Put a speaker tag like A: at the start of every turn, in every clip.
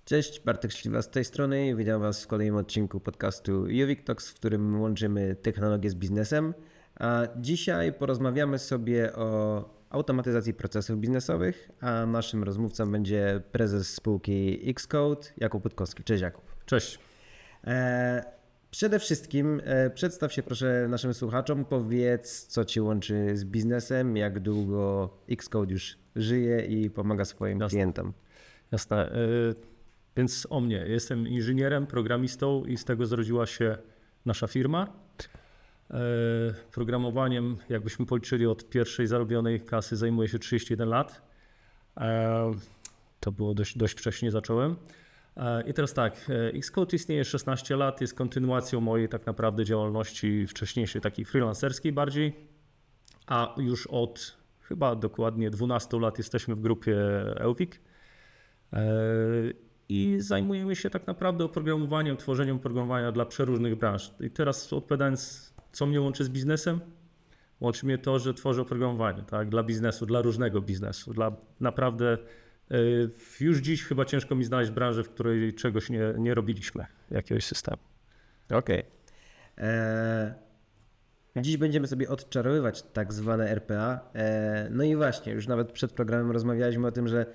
A: Cześć, Bartek Śliwa z tej strony. Witam Was w kolejnym odcinku podcastu UWIC Talks, w którym łączymy technologię z biznesem. A dzisiaj porozmawiamy sobie o automatyzacji procesów biznesowych, a naszym rozmówcą będzie prezes spółki Xcode, Jakub Utkowski. Cześć Jakub.
B: Cześć.
A: Przede wszystkim przedstaw się proszę naszym słuchaczom, powiedz co Cię łączy z biznesem, jak długo Xcode już żyje i pomaga swoim klientom.
B: Jasne. Więc o mnie. Jestem inżynierem, programistą i z tego zrodziła się nasza firma. Programowaniem, jakbyśmy policzyli od pierwszej zarobionej kasy, zajmuję się 31 lat. To było dość wcześnie zacząłem. I teraz tak, Xcode istnieje 16 lat, jest kontynuacją mojej tak naprawdę działalności wcześniejszej, takiej freelancerskiej bardziej, a już od chyba dokładnie 12 lat jesteśmy w grupie UWIC. I zajmujemy się tak naprawdę oprogramowaniem, tworzeniem oprogramowania dla przeróżnych branż. I teraz odpowiadając, co mnie łączy z biznesem? Łączy mnie to, że tworzę oprogramowanie, tak, dla biznesu, dla różnego biznesu. Dla naprawdę już dziś chyba ciężko mi znaleźć branżę, w której czegoś nie robiliśmy, jakiegoś systemu.
A: Okej. Dziś będziemy sobie odczarowywać tak zwane RPA. No i właśnie, już nawet przed programem rozmawialiśmy o tym, że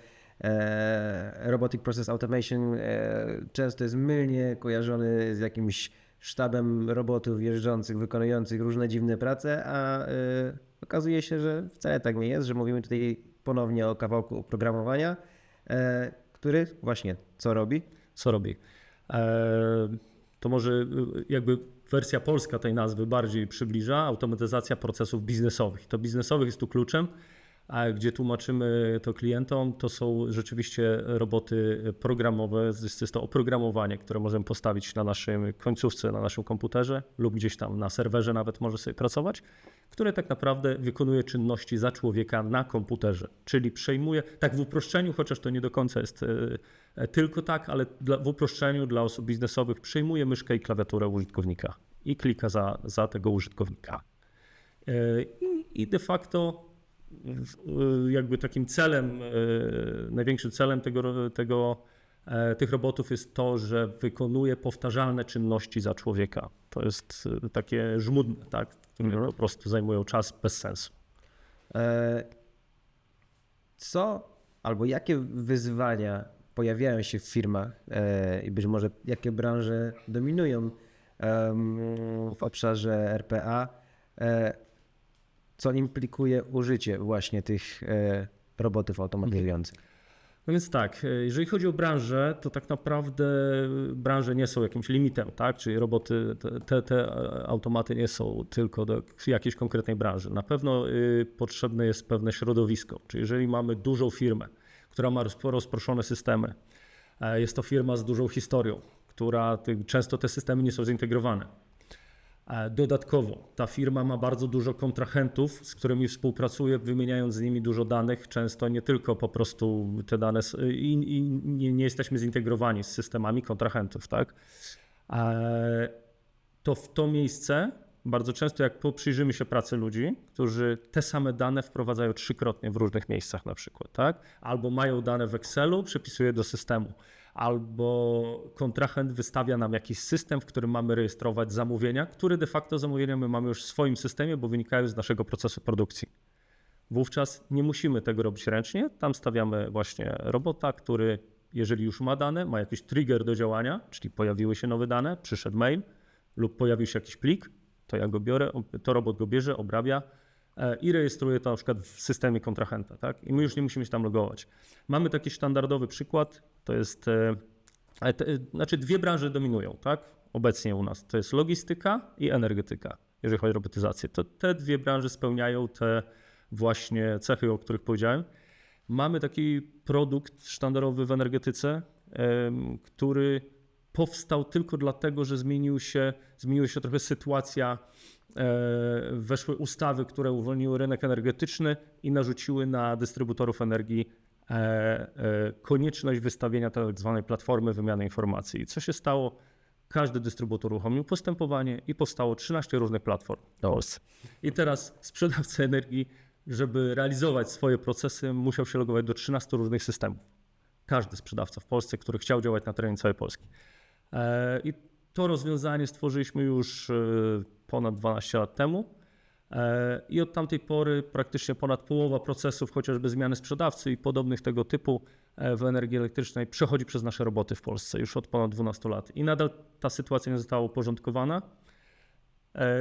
A: Robotic Process Automation często jest mylnie kojarzony z jakimś sztabem robotów jeżdżących, wykonujących różne dziwne prace, a okazuje się, że wcale tak nie jest, że mówimy tutaj ponownie o kawałku oprogramowania, który właśnie co robi?
B: Co robi? To może jakby wersja polska tej nazwy bardziej przybliża, automatyzacja procesów biznesowych. To biznesowych jest tu kluczem, a gdzie tłumaczymy to klientom, to są rzeczywiście roboty programowe, jest to oprogramowanie, które możemy postawić na naszym końcówce, na naszym komputerze lub gdzieś tam na serwerze nawet może sobie pracować, które tak naprawdę wykonuje czynności za człowieka na komputerze, czyli przejmuje, tak w uproszczeniu, chociaż to nie do końca jest tylko tak, ale w uproszczeniu dla osób biznesowych przejmuje myszkę i klawiaturę użytkownika i klika za tego użytkownika. I de facto jakby takim celem, największym celem tych robotów jest to, że wykonuje powtarzalne czynności za człowieka. To jest takie żmudne, tak, które po prostu zajmują czas bez sensu. Co albo jakie wyzwania pojawiają się w firmach i być może jakie branże dominują w obszarze RPA, co implikuje użycie właśnie tych robotów automatyzujących? No więc tak, jeżeli chodzi o branżę, to tak naprawdę branże nie są jakimś limitem, tak? Czyli roboty, te automaty nie są tylko do jakiejś konkretnej branży. Na pewno potrzebne jest pewne środowisko, czyli jeżeli mamy dużą firmę, która ma rozproszone systemy, jest to firma z dużą historią, często te systemy nie są zintegrowane. Dodatkowo ta firma ma bardzo dużo kontrahentów, z którymi współpracuje, wymieniając z nimi dużo danych, często nie tylko po prostu te dane i nie jesteśmy zintegrowani z systemami kontrahentów, tak? To w to miejsce bardzo często jak przyjrzymy się pracy ludzi, którzy te same dane wprowadzają trzykrotnie w różnych miejscach na przykład, tak? Albo mają dane w Excelu, przepisuje do systemu. Albo kontrahent wystawia nam jakiś system, w którym mamy rejestrować zamówienia, które de facto zamówienia my mamy już w swoim systemie, bo wynikają z naszego procesu produkcji. Wówczas nie musimy tego robić ręcznie, tam stawiamy właśnie robota, który jeżeli już ma dane, ma jakiś trigger do działania, czyli pojawiły się nowe dane, przyszedł mail lub pojawił się jakiś plik, to ja go biorę, to robot go bierze, obrabia i rejestruje to na przykład w systemie kontrahenta, tak? I my już nie musimy się tam logować. Mamy taki standardowy przykład, to jest, znaczy dwie branże dominują, tak? Obecnie u nas, to jest logistyka i energetyka, jeżeli chodzi o robotyzację. To te dwie branże spełniają te właśnie cechy, o których powiedziałem. Mamy taki produkt sztandarowy w energetyce, który powstał tylko dlatego, że zmieniła się trochę sytuacja, weszły ustawy, które uwolniły rynek energetyczny i narzuciły na dystrybutorów energii konieczność wystawienia tak zwanej platformy wymiany informacji. I co się stało? Każdy dystrybutor uruchomił postępowanie i powstało 13 różnych platform w Polsce. I teraz sprzedawca energii, żeby realizować swoje procesy, musiał się logować do 13 różnych systemów. każdy sprzedawca w Polsce, który chciał działać na terenie całej Polski. I to rozwiązanie stworzyliśmy już ponad 12 lat temu. I od tamtej pory praktycznie ponad połowa procesów, chociażby zmiany sprzedawcy i podobnych tego typu w energii elektrycznej przechodzi przez nasze roboty w Polsce już od ponad 12 lat. I nadal ta sytuacja nie została uporządkowana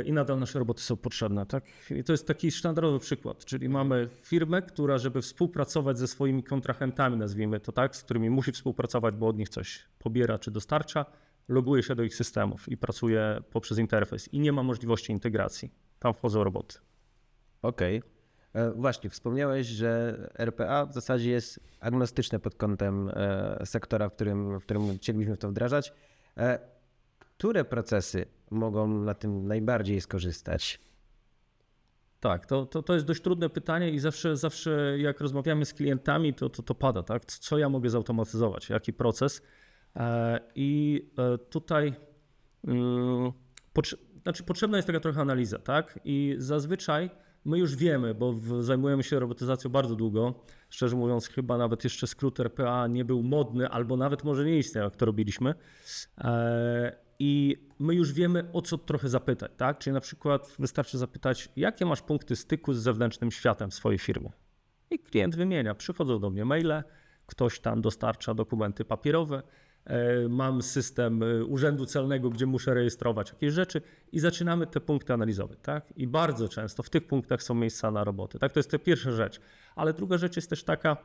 B: i nadal nasze roboty są potrzebne. Tak? I to jest taki sztandarowy przykład, czyli mamy firmę, która żeby współpracować ze swoimi kontrahentami, nazwijmy to tak, z którymi musi współpracować, bo od nich coś pobiera czy dostarcza, loguje się do ich systemów i pracuje poprzez interfejs i nie ma możliwości integracji. Tam wchodzą roboty.
A: Okej. Właśnie, wspomniałeś, że RPA w zasadzie jest agnostyczne pod kątem sektora, w którym chcielibyśmy w to wdrażać. Które procesy mogą na tym najbardziej skorzystać?
B: Tak, to jest dość trudne pytanie i zawsze jak rozmawiamy z klientami, to pada, tak? Co ja mogę zautomatyzować, jaki proces? I tutaj potrzebna jest taka trochę analiza, tak? I zazwyczaj my już wiemy, bo zajmujemy się robotyzacją bardzo długo. Szczerze mówiąc, chyba nawet jeszcze skrót RPA nie był modny, albo nawet może nie istniał, jak to robiliśmy. I my już wiemy, o co trochę zapytać, tak? Czyli na przykład wystarczy zapytać, jakie masz punkty styku z zewnętrznym światem w swojej firmie? I klient wymienia, przychodzą do mnie maile, ktoś tam dostarcza dokumenty papierowe, mam system urzędu celnego, gdzie muszę rejestrować jakieś rzeczy i zaczynamy te punkty analizować, tak? I bardzo często w tych punktach są miejsca na roboty, tak? To jest ta pierwsza rzecz. Ale druga rzecz jest też taka,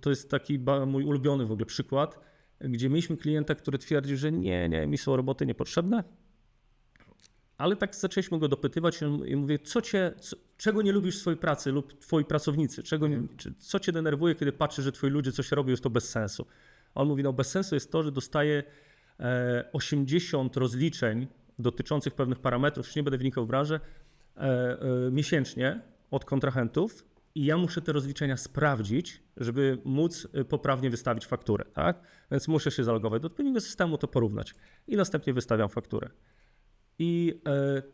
B: to jest taki mój ulubiony w ogóle przykład, gdzie mieliśmy klienta, który twierdził, że nie, mi są roboty niepotrzebne, ale tak zaczęliśmy go dopytywać i mówię, czego nie lubisz w swojej pracy lub twoi pracownicy, co cię denerwuje, kiedy patrzysz, że twoi ludzie coś robią, jest to bez sensu. A on mówi, no bez sensu jest to, że dostaję 80 rozliczeń dotyczących pewnych parametrów, już nie będę wnikał w branżę, miesięcznie od kontrahentów i ja muszę te rozliczenia sprawdzić, żeby móc poprawnie wystawić fakturę, tak? Więc muszę się zalogować do odpowiedniego systemu, to porównać i następnie wystawiam fakturę. I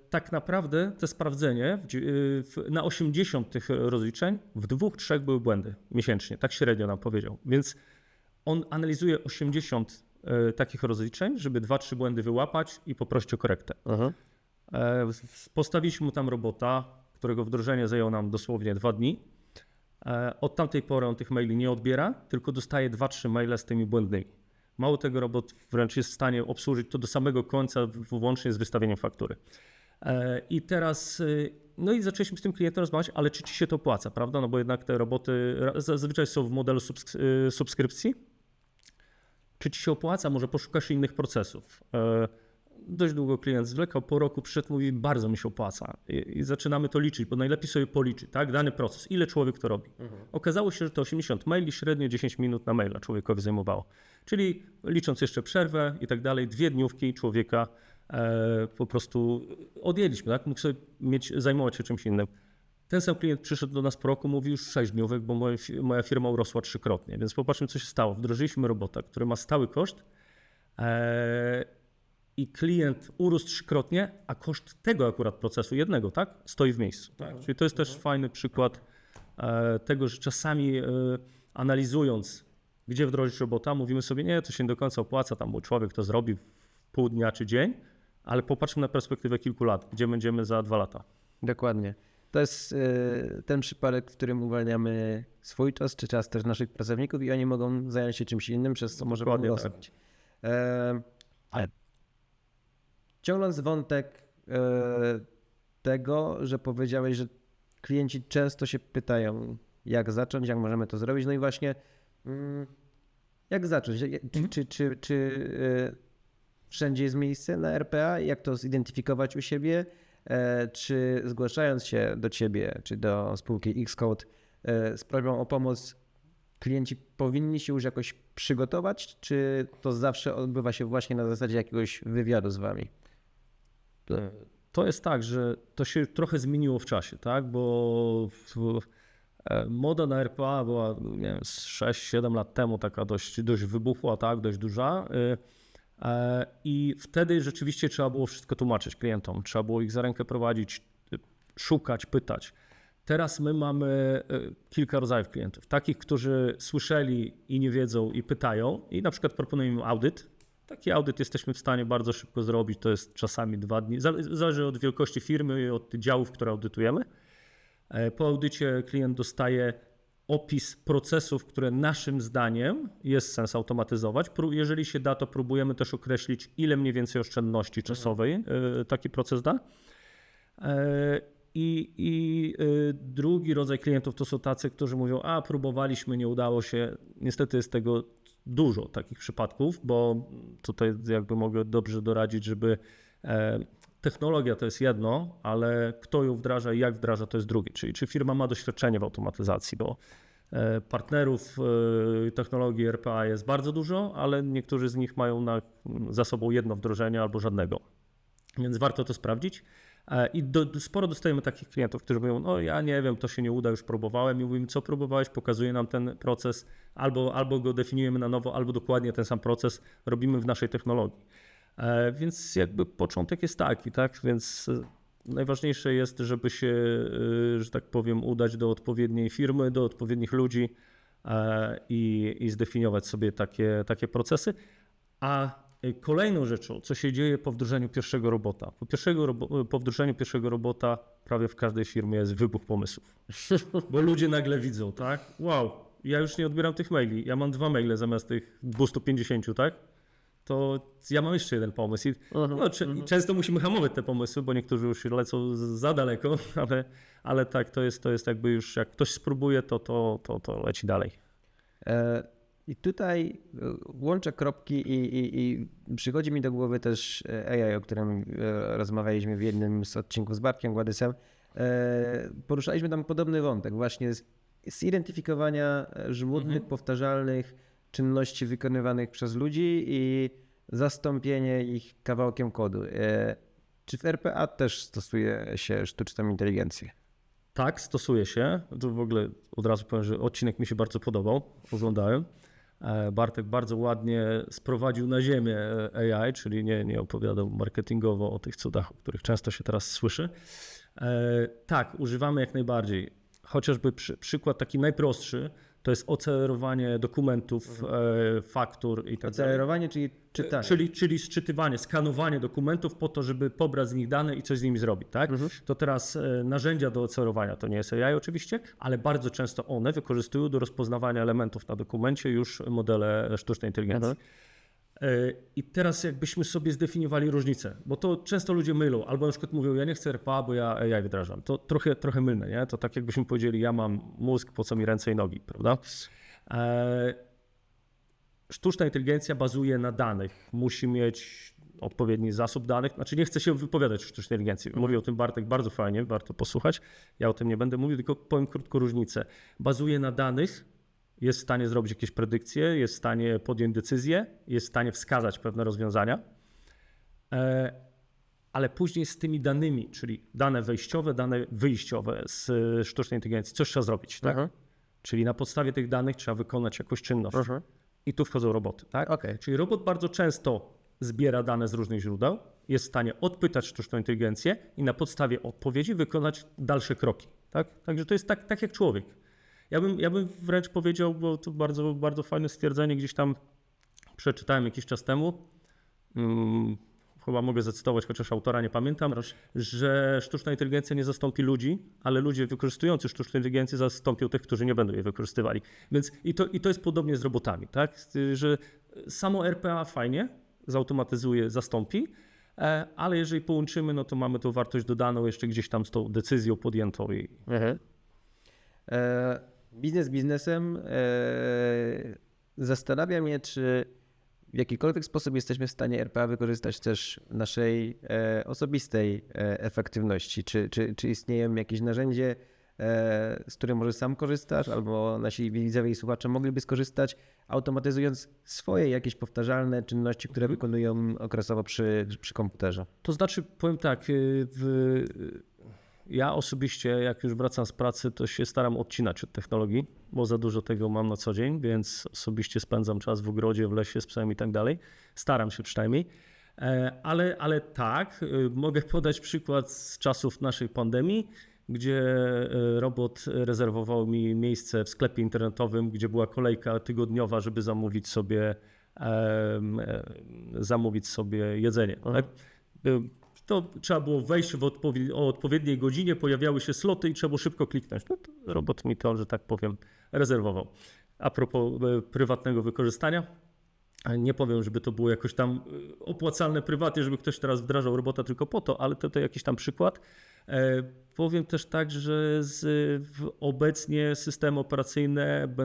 B: tak naprawdę to sprawdzenie na 80 tych rozliczeń w 2-3 były błędy miesięcznie, tak średnio nam powiedział. Więc on analizuje 80 takich rozliczeń, żeby 2-3 błędy wyłapać i poprosić o korektę. Postawiliśmy mu tam robota, którego wdrożenie zajęło nam dosłownie 2 dni. Od tamtej pory on tych maili nie odbiera, tylko dostaje 2-3 maile z tymi błędnymi. Mało tego, robot wręcz jest w stanie obsłużyć to do samego końca, włącznie z wystawieniem faktury. I teraz, no i zaczęliśmy z tym klientem rozmawiać, ale czy ci się to opłaca, prawda? No bo jednak te roboty zazwyczaj są w modelu subskrypcji. Czy ci się opłaca? Może poszukasz innych procesów. Dość długo klient zwlekał, po roku przyszedł, mówi, bardzo mi się opłaca. I zaczynamy to liczyć, bo najlepiej sobie policzyć, tak? Dany proces, ile człowiek to robi. Okazało się, że to 80 maili, średnio 10 minut na maila człowiekowi zajmowało. Czyli licząc jeszcze przerwę i tak dalej, 2 dniówki człowieka po prostu odjęliśmy, tak? Mógł sobie zajmować się czymś innym. Ten sam klient przyszedł do nas po roku, mówi już 6 dniówek, bo moja firma urosła 3-krotnie. Więc popatrzmy, co się stało. Wdrożyliśmy robota, który ma stały koszt i klient urósł 3-krotnie, a koszt tego akurat procesu jednego, tak, stoi w miejscu. Tak? Czyli to jest też fajny przykład tego, że czasami analizując, gdzie wdrożyć robota, mówimy sobie, nie, to się nie do końca opłaca, tam bo człowiek to zrobi w pół dnia czy dzień, ale popatrzmy na perspektywę kilku lat, gdzie będziemy za 2 lata.
A: Dokładnie. To jest ten przypadek, w którym uwalniamy swój czas, czy czas też naszych pracowników i oni mogą zająć się czymś innym, przez co możemy urosnąć. Ale ciągnąc wątek tego, że powiedziałeś, że klienci często się pytają, jak zacząć, jak możemy to zrobić, no i właśnie jak zacząć? Czy wszędzie jest miejsce na RPA? Jak to zidentyfikować u siebie? Czy zgłaszając się do ciebie, czy do spółki Xcode z prośbą o pomoc, klienci powinni się już jakoś przygotować, czy to zawsze odbywa się właśnie na zasadzie jakiegoś wywiadu z wami?
B: To jest tak, że to się trochę zmieniło w czasie, tak? Bo moda na RPA była, nie wiem, 6-7 lat temu taka dość wybuchła, tak? Dość duża. I wtedy rzeczywiście trzeba było wszystko tłumaczyć klientom, trzeba było ich za rękę prowadzić, szukać, pytać. Teraz my mamy kilka rodzajów klientów. Takich, którzy słyszeli i nie wiedzą i pytają i na przykład proponujemy im audyt. Taki audyt jesteśmy w stanie bardzo szybko zrobić, to jest czasami 2 dni. Zależy od wielkości firmy i od działów, które audytujemy. Po audycie klient dostaje opis procesów, które naszym zdaniem jest sens automatyzować. Jeżeli się da, to próbujemy też określić, ile mniej więcej oszczędności czasowej taki proces da. Drugi rodzaj klientów to są tacy, którzy mówią, próbowaliśmy, nie udało się. Niestety jest tego dużo takich przypadków, bo tutaj jakby mogę dobrze doradzić, żeby technologia to jest jedno, ale kto ją wdraża i jak wdraża to jest drugie. Czyli czy firma ma doświadczenie w automatyzacji, bo partnerów technologii RPA jest bardzo dużo, ale niektórzy z nich mają za sobą jedno wdrożenie albo żadnego. Więc warto to sprawdzić. I sporo dostajemy takich klientów, którzy mówią, no ja nie wiem, to się nie uda, już próbowałem. I mówimy, co próbowałeś, pokazuje nam ten proces, albo go definiujemy na nowo, albo dokładnie ten sam proces robimy w naszej technologii. Więc jakby początek jest taki, tak? Więc najważniejsze jest, żeby się, że tak powiem, udać do odpowiedniej firmy, do odpowiednich ludzi i zdefiniować sobie takie procesy. A kolejną rzeczą, co się dzieje po wdrożeniu pierwszego robota. Po wdrożeniu pierwszego robota prawie w każdej firmie jest wybuch pomysłów. Bo ludzie nagle widzą, tak? Wow, ja już nie odbieram tych maili. Ja mam 2 maile zamiast tych 250, tak? To ja mam jeszcze jeden pomysł. Często musimy hamować te pomysły, bo niektórzy już lecą za daleko, ale tak, to jest jakby już, jak ktoś spróbuje, to leci dalej.
A: I tutaj łączę kropki i przychodzi mi do głowy też AI, o którym rozmawialiśmy w jednym z odcinków z Bartkiem Gładysem. Poruszaliśmy tam podobny wątek właśnie zidentyfikowania żmudnych, powtarzalnych czynności wykonywanych przez ludzi i zastąpienie ich kawałkiem kodu. Czy w RPA też stosuje się sztuczną inteligencję?
B: Tak, stosuje się. Tu w ogóle od razu powiem, że odcinek mi się bardzo podobał, oglądałem. Bartek bardzo ładnie sprowadził na ziemię AI, czyli nie opowiadał marketingowo o tych cudach, o których często się teraz słyszy. Tak, używamy jak najbardziej. Chociażby przykład taki najprostszy, to jest OCR-owanie dokumentów, faktur i tak dalej.
A: OCR-owanie, czyli czytanie.
B: Czyli sczytywanie, skanowanie dokumentów po to, żeby pobrać z nich dane i coś z nimi zrobić, tak? To teraz narzędzia do OCR-owania, to nie jest AI oczywiście, ale bardzo często one wykorzystują do rozpoznawania elementów na dokumencie już modele sztucznej inteligencji. I teraz jakbyśmy sobie zdefiniowali różnicę, bo to często ludzie mylą, albo na przykład mówią, ja nie chcę RPA, bo ja AI wdrażam. To trochę mylne, nie? To tak jakbyśmy powiedzieli, ja mam mózg, po co mi ręce i nogi, prawda? Sztuczna inteligencja bazuje na danych, musi mieć odpowiedni zasób danych, znaczy nie chcę się wypowiadać o sztucznej inteligencji, mówi o tym Bartek bardzo fajnie, warto posłuchać, ja o tym nie będę mówił, tylko powiem krótko różnicę. Bazuje na danych, jest w stanie zrobić jakieś predykcje, jest w stanie podjąć decyzję, jest w stanie wskazać pewne rozwiązania, ale później z tymi danymi, czyli dane wejściowe, dane wyjściowe z sztucznej inteligencji, coś trzeba zrobić, tak? Czyli na podstawie tych danych trzeba wykonać jakąś czynność. I tu wchodzą roboty, tak? Czyli robot bardzo często zbiera dane z różnych źródeł, jest w stanie odpytać sztuczną inteligencję i na podstawie odpowiedzi wykonać dalsze kroki, tak? Także to jest tak jak człowiek. Ja bym wręcz powiedział, bo to bardzo, bardzo fajne stwierdzenie, gdzieś tam przeczytałem jakiś czas temu, chyba mogę zacytować, chociaż autora nie pamiętam, że sztuczna inteligencja nie zastąpi ludzi, ale ludzie wykorzystujący sztuczną inteligencję zastąpią tych, którzy nie będą jej wykorzystywali. Więc i to jest podobnie z robotami, tak? Że samo RPA fajnie zautomatyzuje, zastąpi, ale jeżeli połączymy, no to mamy tą wartość dodaną jeszcze gdzieś tam z tą decyzją podjętą.
A: Biznes biznesem. Zastanawia mnie, czy w jakikolwiek sposób jesteśmy w stanie RPA wykorzystać też w naszej osobistej efektywności. Czy istnieje jakieś narzędzie, z którym może sam korzystasz, albo nasi widzowie i słuchacze mogliby skorzystać, automatyzując swoje jakieś powtarzalne czynności, które wykonują okresowo przy komputerze?
B: To znaczy, powiem tak, ja osobiście, jak już wracam z pracy, to się staram odcinać od technologii, bo za dużo tego mam na co dzień, więc osobiście spędzam czas w ogrodzie, w lesie z psem i tak dalej. Staram się przynajmniej. Ale tak, mogę podać przykład z czasów naszej pandemii, gdzie robot rezerwował mi miejsce w sklepie internetowym, gdzie była kolejka tygodniowa, żeby zamówić sobie jedzenie. Tak? To trzeba było wejść o odpowiedniej godzinie, pojawiały się sloty i trzeba było szybko kliknąć. No to robot mi to, że tak powiem, rezerwował. A propos prywatnego wykorzystania, nie powiem, żeby to było jakoś tam opłacalne prywatnie, żeby ktoś teraz wdrażał robota tylko po to, ale to jakiś tam przykład. Powiem też tak, że obecnie systemy operacyjne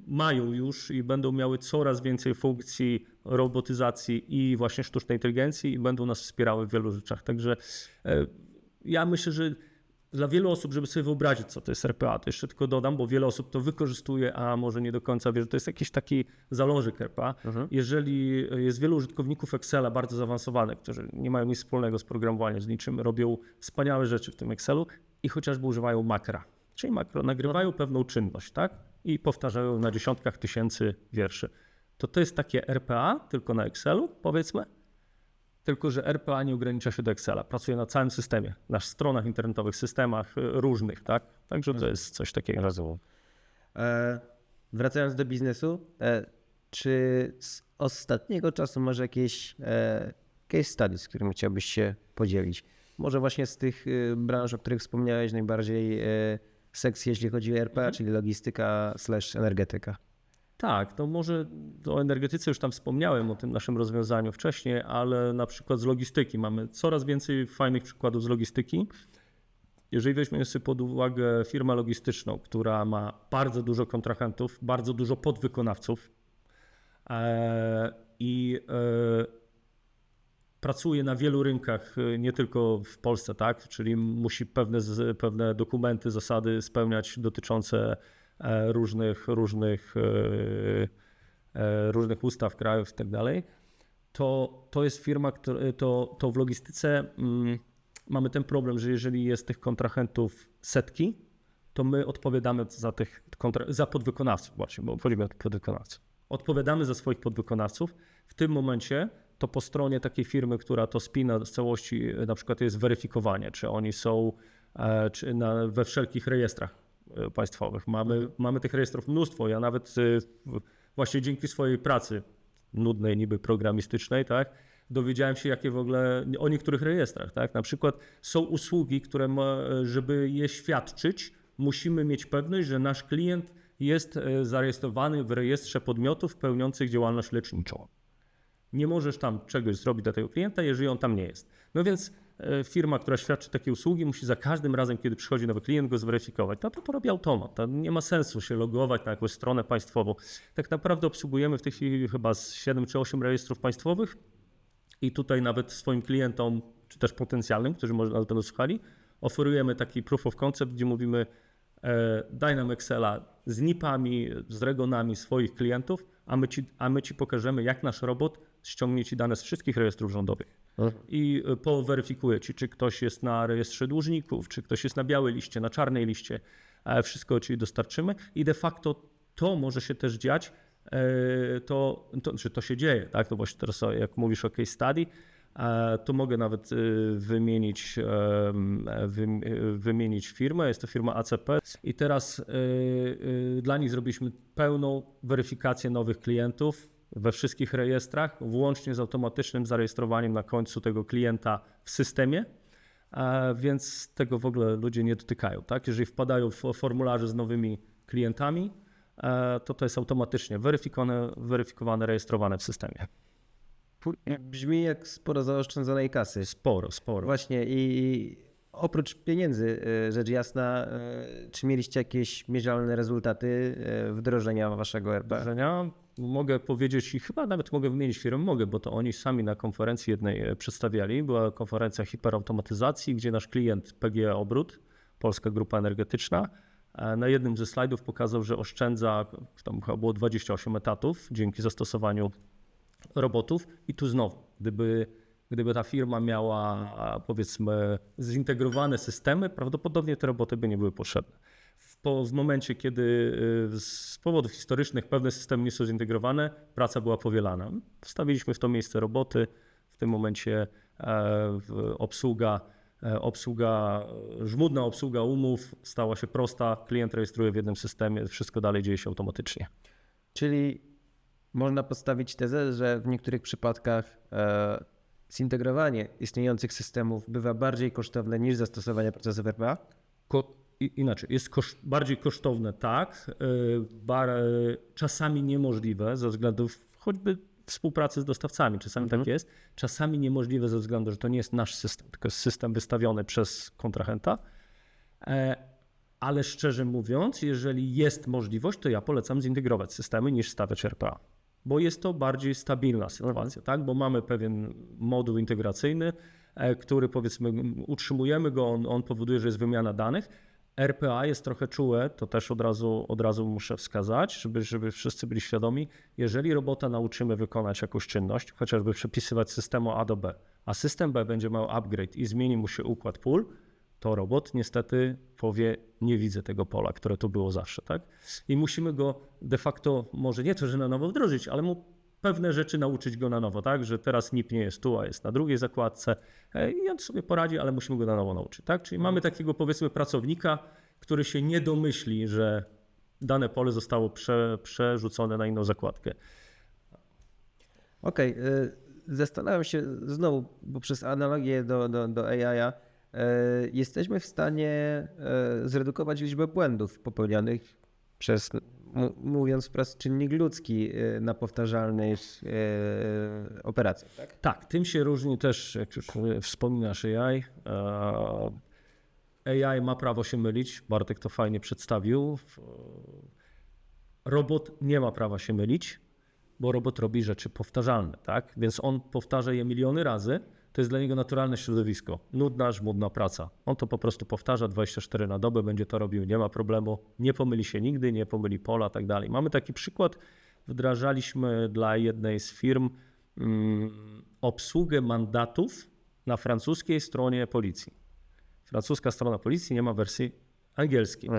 B: mają już i będą miały coraz więcej funkcji robotyzacji i właśnie sztucznej inteligencji i będą nas wspierały w wielu rzeczach. Także ja myślę, że dla wielu osób, żeby sobie wyobrazić, co to jest RPA, to jeszcze tylko dodam, bo wiele osób to wykorzystuje, a może nie do końca wie, że to jest jakiś taki zalążek RPA. Jeżeli jest wielu użytkowników Excela bardzo zaawansowanych, którzy nie mają nic wspólnego z programowaniem, z niczym, robią wspaniałe rzeczy w tym Excelu i chociażby używają makra. Czyli makro nagrywają pewną czynność, tak? I powtarzają na dziesiątkach tysięcy wierszy. To jest takie RPA, tylko na Excelu, powiedzmy. Tylko że RPA nie ogranicza się do Excela. Pracuje na całym systemie, na stronach internetowych, systemach różnych, tak? Także to jest coś takiego.
A: Wracając do biznesu, czy z ostatniego czasu masz jakieś case studies, z którymi chciałbyś się podzielić? Może właśnie z tych branż, o których wspomniałeś, najbardziej sexy, jeśli chodzi o RPA, czyli logistyka / energetyka.
B: Tak, to może o energetyce już tam wspomniałem, o tym naszym rozwiązaniu wcześniej, ale na przykład z logistyki. Mamy coraz więcej fajnych przykładów z logistyki. Jeżeli weźmiemy sobie pod uwagę firmę logistyczną, która ma bardzo dużo kontrahentów, bardzo dużo podwykonawców i pracuje na wielu rynkach, nie tylko w Polsce, tak? Czyli musi pewne dokumenty, zasady spełniać dotyczące różnych ustaw krajów i tak dalej, to jest firma, to w logistyce mamy ten problem, że jeżeli jest tych kontrahentów setki, to my odpowiadamy za podwykonawców właśnie, bo chodzi o podwykonawców. Odpowiadamy za swoich podwykonawców. W tym momencie to po stronie takiej firmy, która to spina z całości, na przykład jest weryfikowanie, czy oni są we wszelkich rejestrach państwowych. Mamy tych rejestrów mnóstwo. Ja nawet właśnie dzięki swojej pracy nudnej, niby programistycznej, tak, dowiedziałem się, jakie w ogóle o niektórych rejestrach. Tak. Na przykład są usługi, które żeby je świadczyć, musimy mieć pewność, że nasz klient jest zarejestrowany w rejestrze podmiotów pełniących działalność leczniczą. Nie możesz tam czegoś zrobić dla tego klienta, jeżeli on tam nie jest. No więc firma, która świadczy takie usługi, musi za każdym razem, kiedy przychodzi nowy klient, go zweryfikować. No to robi automat. To nie ma sensu się logować na jakąś stronę państwową. Tak naprawdę obsługujemy w tej chwili chyba z 7 czy 8 rejestrów państwowych i tutaj nawet swoim klientom, czy też potencjalnym, którzy może nas będą słuchali, oferujemy taki proof of concept, gdzie mówimy daj nam Excela z NIP-ami, z regonami swoich klientów, a my ci pokażemy, jak nasz robot ściągnie ci dane z wszystkich rejestrów rządowych. I poweryfikuje ci, czy ktoś jest na rejestrze dłużników, czy ktoś jest na białej liście, na czarnej liście. Wszystko ci dostarczymy i de facto to może się też dziać, to się dzieje, tak? To właśnie teraz jak mówisz o case study, to mogę nawet wymienić firmę, jest to firma ACP i teraz dla nich zrobiliśmy pełną weryfikację nowych klientów we wszystkich rejestrach, włącznie z automatycznym zarejestrowaniem na końcu tego klienta w systemie, więc tego w ogóle ludzie nie dotykają. Tak? Jeżeli wpadają w formularze z nowymi klientami, to jest automatycznie weryfikowane, rejestrowane w systemie.
A: Brzmi jak sporo zaoszczędzonej kasy.
B: Sporo.
A: Właśnie i oprócz pieniędzy, rzecz jasna, czy mieliście jakieś mierzalne rezultaty wdrożenia waszego RPA?
B: Mogę powiedzieć i chyba nawet mogę wymienić firmę, bo to oni sami na konferencji jednej przedstawiali. Była konferencja hiperautomatyzacji, gdzie nasz klient PGE Obrót, Polska Grupa Energetyczna, na jednym ze slajdów pokazał, że oszczędza, tam chyba było 28 etatów dzięki zastosowaniu robotów i tu znowu, gdyby ta firma miała powiedzmy zintegrowane systemy, prawdopodobnie te roboty by nie były potrzebne. W momencie, kiedy z powodów historycznych pewne systemy nie są zintegrowane, praca była powielana. Wstawiliśmy w to miejsce roboty, w tym momencie obsługa żmudna obsługa umów stała się prosta, klient rejestruje w jednym systemie, wszystko dalej dzieje się automatycznie.
A: Czyli można postawić tezę, że w niektórych przypadkach zintegrowanie istniejących systemów bywa bardziej kosztowne niż zastosowanie procesów RPA?
B: Inaczej, jest bardziej kosztowne, tak, czasami niemożliwe ze względów choćby współpracy z dostawcami, czasami tak jest, czasami niemożliwe ze względu, że to nie jest nasz system, tylko jest system wystawiony przez kontrahenta, ale szczerze mówiąc, jeżeli jest możliwość, to ja polecam zintegrować systemy niż stawiać RPA, bo jest to bardziej stabilna sytuacja, tak, bo mamy pewien moduł integracyjny, który powiedzmy utrzymujemy go, on powoduje, że jest wymiana danych. RPA jest trochę czułe, to też od razu muszę wskazać, żeby wszyscy byli świadomi, jeżeli robota nauczymy wykonać jakąś czynność, chociażby przepisywać z systemu A do B, a system B będzie miał upgrade i zmieni mu się układ pól, to robot niestety powie, nie widzę tego pola, które tu było zawsze, tak? I musimy go de facto, może nie to, że na nowo wdrożyć, ale mu pewne rzeczy nauczyć go na nowo, tak? Że teraz NIP nie jest tu, a jest na drugiej zakładce i on sobie poradzi, ale musimy go na nowo nauczyć, tak? Czyli mamy takiego powiedzmy pracownika, który się nie domyśli, że dane pole zostało przerzucone na inną zakładkę.
A: Okej, zastanawiam się znowu, bo przez analogię do AI jesteśmy w stanie zredukować liczbę błędów popełnianych przez, mówiąc wprost, czynnik ludzki na powtarzalnych operacjach, tak?
B: Tak, tym się różni też, jak już wspominasz AI. AI ma prawo się mylić, Bartek to fajnie przedstawił. Robot nie ma prawa się mylić, bo robot robi rzeczy powtarzalne, tak? Więc on powtarza je miliony razy, to jest dla niego naturalne środowisko. Nudna, żmudna praca. On to po prostu powtarza 24 na dobę, będzie to robił, nie ma problemu, nie pomyli się nigdy, nie pomyli pola, tak dalej. Mamy taki przykład, wdrażaliśmy dla jednej z firm obsługę mandatów na francuskiej stronie policji. Francuska strona policji nie ma wersji angielskiej.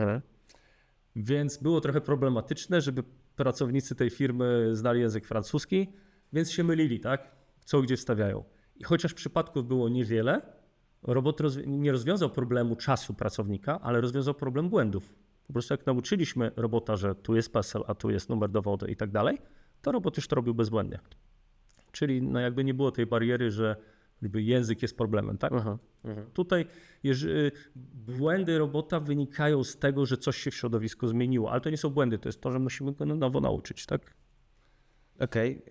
B: Więc było trochę problematyczne, żeby pracownicy tej firmy znali język francuski, więc się mylili, tak? Co gdzie wstawiają. I chociaż przypadków było niewiele, robot nie rozwiązał problemu czasu pracownika, ale rozwiązał problem błędów. Po prostu jak nauczyliśmy robota, że tu jest PESEL, a tu jest numer dowodu i tak dalej, to robot już to robił bezbłędnie. Czyli no jakby nie było tej bariery, że jakby język jest problemem, tak? Tutaj błędy robota wynikają z tego, że coś się w środowisku zmieniło, ale to nie są błędy, to jest to, że musimy go na nowo nauczyć, tak?
A: Okej.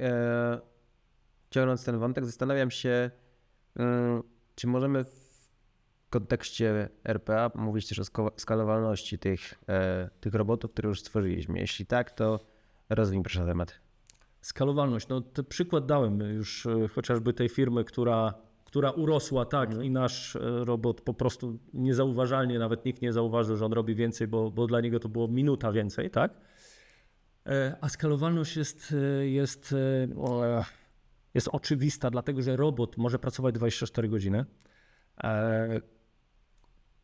A: Ciągnąc ten wątek, zastanawiam się, czy możemy w kontekście RPA mówić też o skalowalności tych robotów, które już stworzyliśmy. Jeśli tak, to rozwiń proszę temat.
B: Skalowalność, no to przykład dałem już chociażby tej firmy, która urosła, tak, i nasz robot po prostu niezauważalnie, nawet nikt nie zauważył, że on robi więcej, bo dla niego to było minuta więcej, tak? A skalowalność jest oczywista, dlatego że robot może pracować 24 godziny.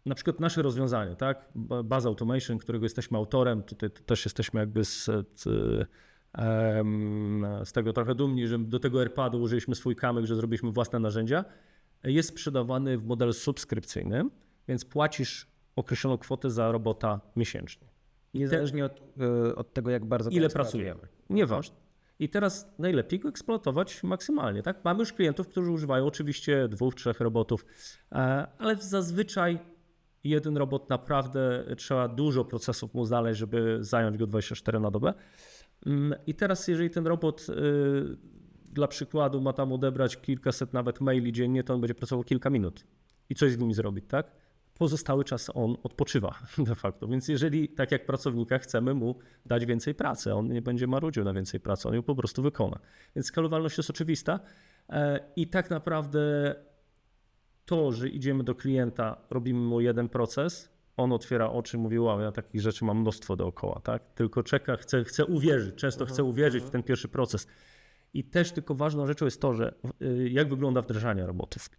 B: Na przykład nasze rozwiązanie, tak? Buzz Automation, którego jesteśmy autorem, tutaj też jesteśmy jakby z tego trochę dumni, że do tego RPA dołożyliśmy swój kamyk, że zrobiliśmy własne narzędzia. Jest sprzedawany w modelu subskrypcyjnym, więc płacisz określoną kwotę za robota miesięcznie.
A: Niezależnie od tego, jak bardzo
B: ile pracujemy. Nieważne. I teraz najlepiej go eksploatować maksymalnie. Tak? Mamy już klientów, którzy używają oczywiście 2-3 robotów, ale zazwyczaj jeden robot naprawdę trzeba dużo procesów mu znaleźć, żeby zająć go 24 na dobę. I teraz jeżeli ten robot dla przykładu ma tam odebrać kilkaset nawet maili dziennie, to on będzie pracował kilka minut i coś z nimi zrobić, tak? Pozostały czas on odpoczywa de facto, więc jeżeli tak jak pracownika chcemy mu dać więcej pracy, on nie będzie marudził na więcej pracy, on ją po prostu wykona. Więc skalowalność jest oczywista i tak naprawdę to, że idziemy do klienta, robimy mu jeden proces, on otwiera oczy, mówi, wow, ja takich rzeczy mam mnóstwo dookoła, tak? Tylko czeka, chce uwierzyć, często chce uwierzyć w ten pierwszy proces. I też tylko ważną rzeczą jest to, że jak wygląda wdrażanie robotów.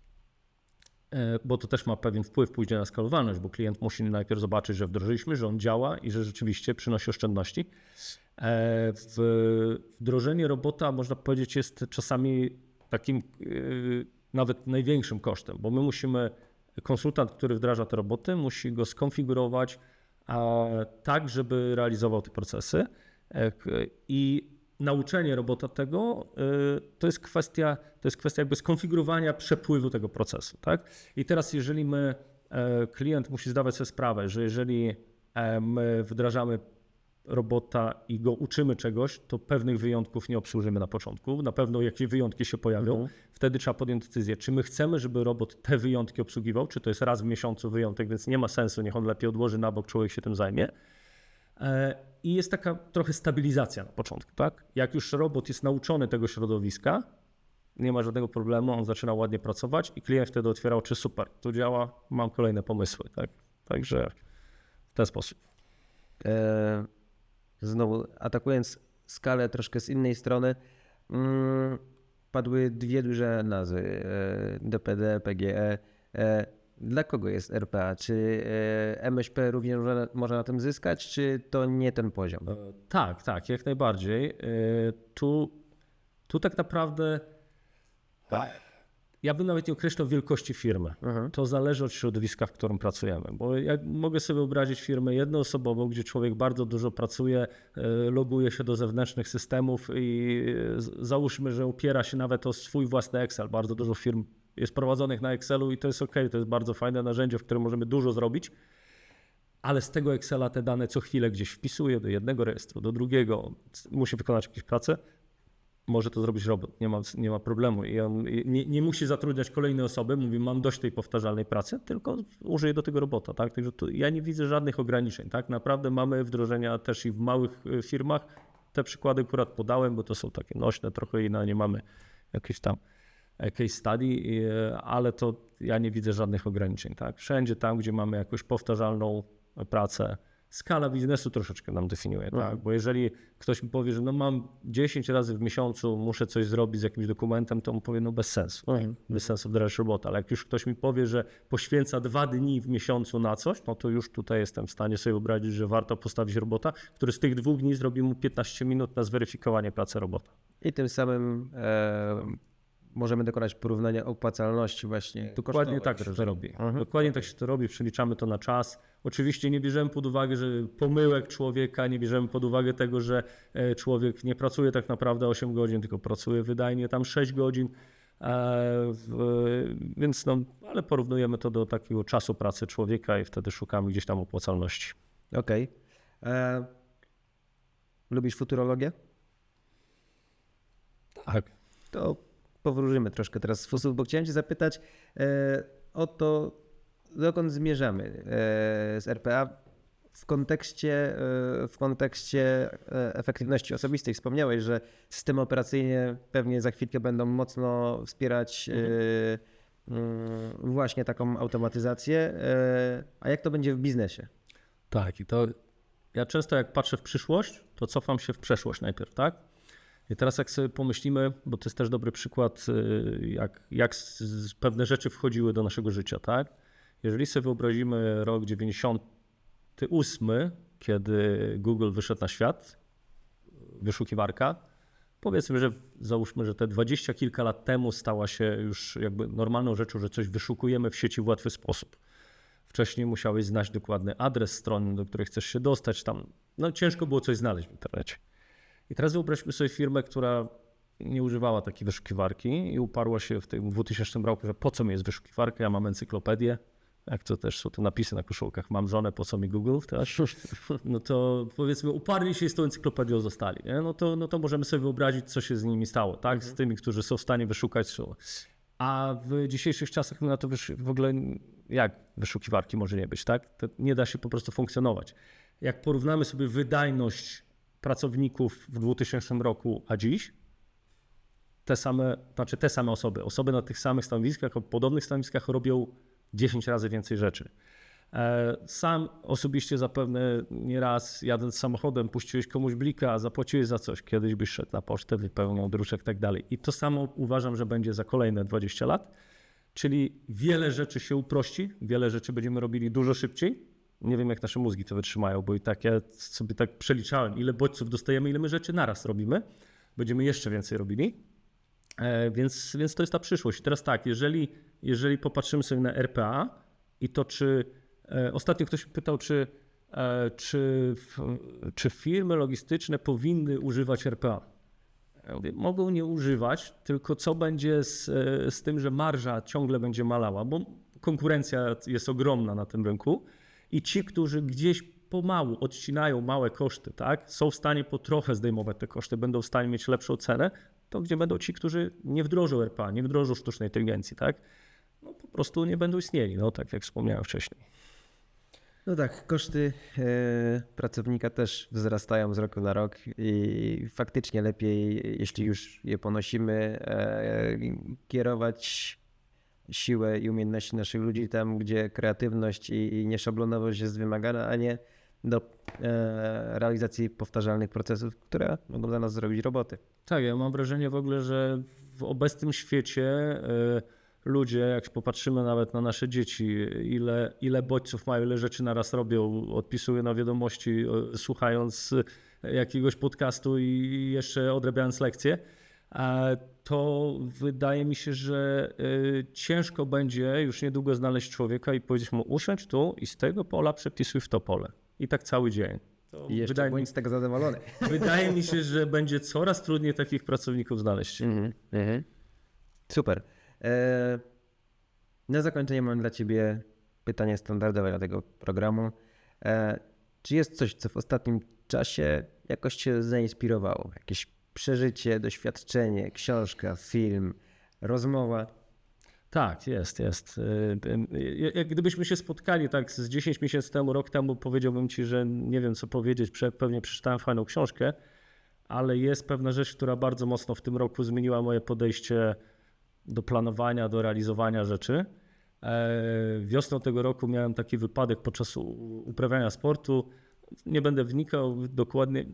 B: Bo to też ma pewien wpływ później na skalowalność, bo klient musi najpierw zobaczyć, że wdrożyliśmy, że on działa i że rzeczywiście przynosi oszczędności. Wdrożenie robota, można powiedzieć, jest czasami takim nawet największym kosztem, bo my musimy konsultant, który wdraża te roboty, musi go skonfigurować tak, żeby realizował te procesy. I nauczenie robota tego to jest kwestia jakby skonfigurowania przepływu tego procesu. Tak? I teraz jeżeli klient musi zdawać sobie sprawę, że jeżeli my wdrażamy robota i go uczymy czegoś, to pewnych wyjątków nie obsłużymy na początku. Na pewno jakieś wyjątki się pojawią. Wtedy trzeba podjąć decyzję, czy my chcemy, żeby robot te wyjątki obsługiwał, czy to jest raz w miesiącu wyjątek, więc nie ma sensu, niech on lepiej odłoży na bok, człowiek się tym zajmie. I jest taka trochę stabilizacja na początku. Tak? Jak już robot jest nauczony tego środowiska, nie ma żadnego problemu, on zaczyna ładnie pracować i klient wtedy otwiera oczy, super, to działa, mam kolejne pomysły. Tak? Także w ten sposób.
A: Znowu atakując skalę troszkę z innej strony, padły dwie duże nazwy, DPD, PGE. Dla kogo jest RPA? Czy MŚP również może na tym zyskać, czy to nie ten poziom?
B: Tak, jak najbardziej. Tu tak naprawdę ja bym nawet nie określał wielkości firmy. To zależy od środowiska, w którym pracujemy. Bo ja mogę sobie wyobrazić firmę jednoosobową, gdzie człowiek bardzo dużo pracuje, loguje się do zewnętrznych systemów i załóżmy, że opiera się nawet o swój własny Excel. Bardzo dużo firm jest prowadzonych na Excelu i to jest to jest bardzo fajne narzędzie, w którym możemy dużo zrobić, ale z tego Excela te dane co chwilę gdzieś wpisuję do jednego rejestru, do drugiego, musi wykonać jakieś pracę, może to zrobić robot, nie ma problemu i on nie musi zatrudniać kolejnej osoby, mówi mam dość tej powtarzalnej pracy, tylko użyję do tego robota, tak? Także ja nie widzę żadnych ograniczeń, tak? Naprawdę mamy wdrożenia też i w małych firmach, te przykłady akurat podałem, bo to są takie nośne trochę i nie mamy jakieś tam case study, ale to ja nie widzę żadnych ograniczeń. Tak? Wszędzie tam, gdzie mamy jakąś powtarzalną pracę, skala biznesu troszeczkę nam definiuje. Tak? Bo jeżeli ktoś mi powie, że mam 10 razy w miesiącu, muszę coś zrobić z jakimś dokumentem, to mu powie, bez sensu. Bez sensu wdrażać robota. Ale jak już ktoś mi powie, że poświęca 2 dni w miesiącu na coś, no to już tutaj jestem w stanie sobie wyobrazić, że warto postawić robota, który z tych 2 dni zrobi mu 15 minut na zweryfikowanie pracy robota.
A: I tym samym możemy dokonać porównania opłacalności właśnie.
B: Dokładnie tak się to robi. Dokładnie tak się to robi, przeliczamy to na czas. Oczywiście nie bierzemy pod uwagę, że pomyłek człowieka, nie bierzemy pod uwagę tego, że człowiek nie pracuje tak naprawdę 8 godzin, tylko pracuje wydajnie tam 6 godzin. Więc ale porównujemy to do takiego czasu pracy człowieka i wtedy szukamy gdzieś tam opłacalności.
A: Okej. Lubisz futurologię?
B: Tak.
A: To powróżymy troszkę teraz z fusów, bo chciałem cię zapytać o to, dokąd zmierzamy z RPA w kontekście efektywności osobistej. Wspomniałeś, że systemy operacyjne pewnie za chwilkę będą mocno wspierać właśnie taką automatyzację. A jak to będzie w biznesie?
B: Tak, i to ja często jak patrzę w przyszłość, to cofam się w przeszłość najpierw, tak? I teraz jak sobie pomyślimy, bo to jest też dobry przykład, jak pewne rzeczy wchodziły do naszego życia, tak? Jeżeli sobie wyobrazimy rok 98, kiedy Google wyszedł na świat, wyszukiwarka, powiedzmy, że załóżmy, że te 20 kilka lat temu stała się już jakby normalną rzeczą, że coś wyszukujemy w sieci w łatwy sposób. Wcześniej musiałeś znać dokładny adres strony, do której chcesz się dostać, tam ciężko było coś znaleźć w internecie. I teraz wyobraźmy sobie firmę, która nie używała takiej wyszukiwarki i uparła się w tym 2000 roku, że po co mi jest wyszukiwarka, ja mam encyklopedię, jak to też są te napisy na koszulkach, mam żonę, po co mi Google, tak? No to powiedzmy uparli się i z tą encyklopedią zostali, nie? No to możemy sobie wyobrazić, co się z nimi stało, tak? Z tymi, którzy są w stanie wyszukać. A w dzisiejszych czasach na to w ogóle jak wyszukiwarki może nie być, tak? To nie da się po prostu funkcjonować. Jak porównamy sobie wydajność pracowników w 2000 roku, a dziś te same osoby na tych samych stanowiskach, o podobnych stanowiskach robią 10 razy więcej rzeczy. Sam osobiście zapewne nieraz jadąc samochodem puściłeś komuś blika, zapłaciłeś za coś, kiedyś byś szedł na pocztę, wypełniał druczek i tak dalej. I to samo uważam, że będzie za kolejne 20 lat, czyli wiele rzeczy się uprości, wiele rzeczy będziemy robili dużo szybciej. Nie wiem, jak nasze mózgi to wytrzymają, bo i tak ja sobie tak przeliczałem, ile bodźców dostajemy, ile my rzeczy naraz robimy. Będziemy jeszcze więcej robili, więc to jest ta przyszłość. I teraz tak, jeżeli popatrzymy sobie na RPA, I to ostatnio ktoś pytał, czy firmy logistyczne powinny używać RPA. Ja mówię, mogą nie używać, tylko co będzie z tym, że marża ciągle będzie malała, bo konkurencja jest ogromna na tym rynku i ci, którzy gdzieś pomału odcinają małe koszty, tak, są w stanie po trochę zdejmować te koszty, będą w stanie mieć lepszą cenę, to gdzie będą ci, którzy nie wdrożą RPA, nie wdrożą sztucznej inteligencji, tak, no po prostu nie będą istnieli, no tak jak wspomniałem wcześniej.
A: No tak, koszty pracownika też wzrastają z roku na rok i faktycznie lepiej, jeśli już je ponosimy, kierować siłę i umiejętności naszych ludzi tam, gdzie kreatywność i nieszablonowość jest wymagana, a nie do realizacji powtarzalnych procesów, które mogą za nas zrobić roboty.
B: Tak, ja mam wrażenie w ogóle, że w obecnym świecie ludzie, jak popatrzymy nawet na nasze dzieci, ile bodźców mają, ile rzeczy naraz robią, odpisują na wiadomości, słuchając jakiegoś podcastu i jeszcze odrabiając lekcje, to wydaje mi się, że ciężko będzie już niedługo znaleźć człowieka i powiedzieć mu usiądź tu i z tego pola przepisuj w to pole. I tak cały dzień. To
A: I jeszcze bądź z tego zadowolony.
B: Wydaje mi się, że będzie coraz trudniej takich pracowników znaleźć.
A: Super. Na zakończenie mam dla Ciebie pytanie standardowe dla tego programu. Czy jest coś, co w ostatnim czasie jakoś Cię zainspirowało? Jakieś przeżycie, doświadczenie, książka, film, rozmowa?
B: Tak, jest. Jak gdybyśmy się spotkali tak z 10 miesięcy temu, rok temu, powiedziałbym Ci, że nie wiem co powiedzieć, pewnie przeczytałem fajną książkę, ale jest pewna rzecz, która bardzo mocno w tym roku zmieniła moje podejście do planowania, do realizowania rzeczy. Wiosną tego roku miałem taki wypadek podczas uprawiania sportu. Nie będę wnikał dokładnie.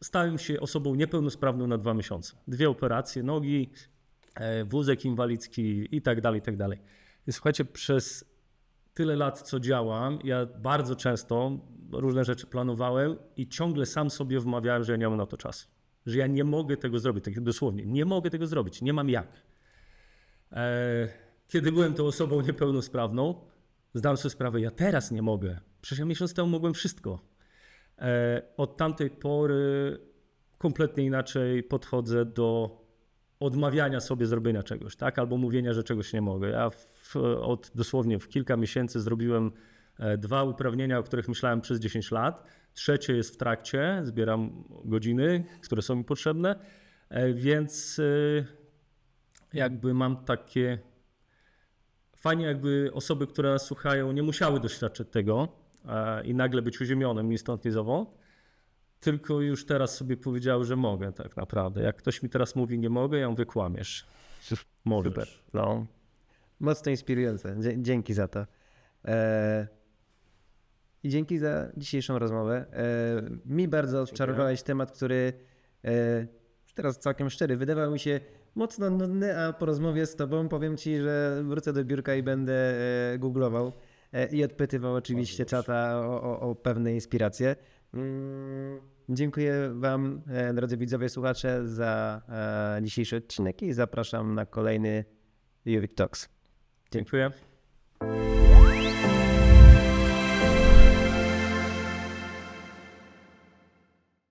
B: Stałem się osobą niepełnosprawną na 2 miesiące. 2 operacje nogi, wózek inwalidzki i tak dalej, i tak dalej. I słuchajcie, przez tyle lat, co działam, ja bardzo często różne rzeczy planowałem i ciągle sam sobie wmawiałem, że ja nie mam na to czasu. Że ja nie mogę tego zrobić, tak dosłownie. Nie mogę tego zrobić, nie mam jak. Kiedy byłem tą osobą niepełnosprawną, zdałem sobie sprawę, ja teraz nie mogę. Przecież ja miesiąc temu mogłem wszystko. Od tamtej pory kompletnie inaczej podchodzę do odmawiania sobie zrobienia czegoś, tak? Albo mówienia, że czegoś nie mogę. Ja dosłownie w kilka miesięcy zrobiłem 2 uprawnienia, o których myślałem przez 10 lat. 3 jest w trakcie, zbieram godziny, które są mi potrzebne, więc jakby mam takie... Fajnie jakby osoby, które nas słuchają, nie musiały doświadczyć tego i nagle być uziemionym ni stąd, ni zowąd, tylko już teraz sobie powiedziały, że mogę tak naprawdę. Jak ktoś mi teraz mówi nie mogę, ja mówię kłamiesz. Możesz.
A: Super. No. Mocno inspirujące. Dzięki za to. I dzięki za dzisiejszą rozmowę. Mi bardzo odczarowałeś temat, który już teraz całkiem szczery, wydawał mi się mocno nudny, a po rozmowie z tobą powiem ci, że wrócę do biurka i będę googlował i odpytywał oczywiście czata o pewne inspiracje. Dziękuję wam, drodzy widzowie, słuchacze, za dzisiejszy odcinek i zapraszam na kolejny UX Talks.
B: Dziękuję.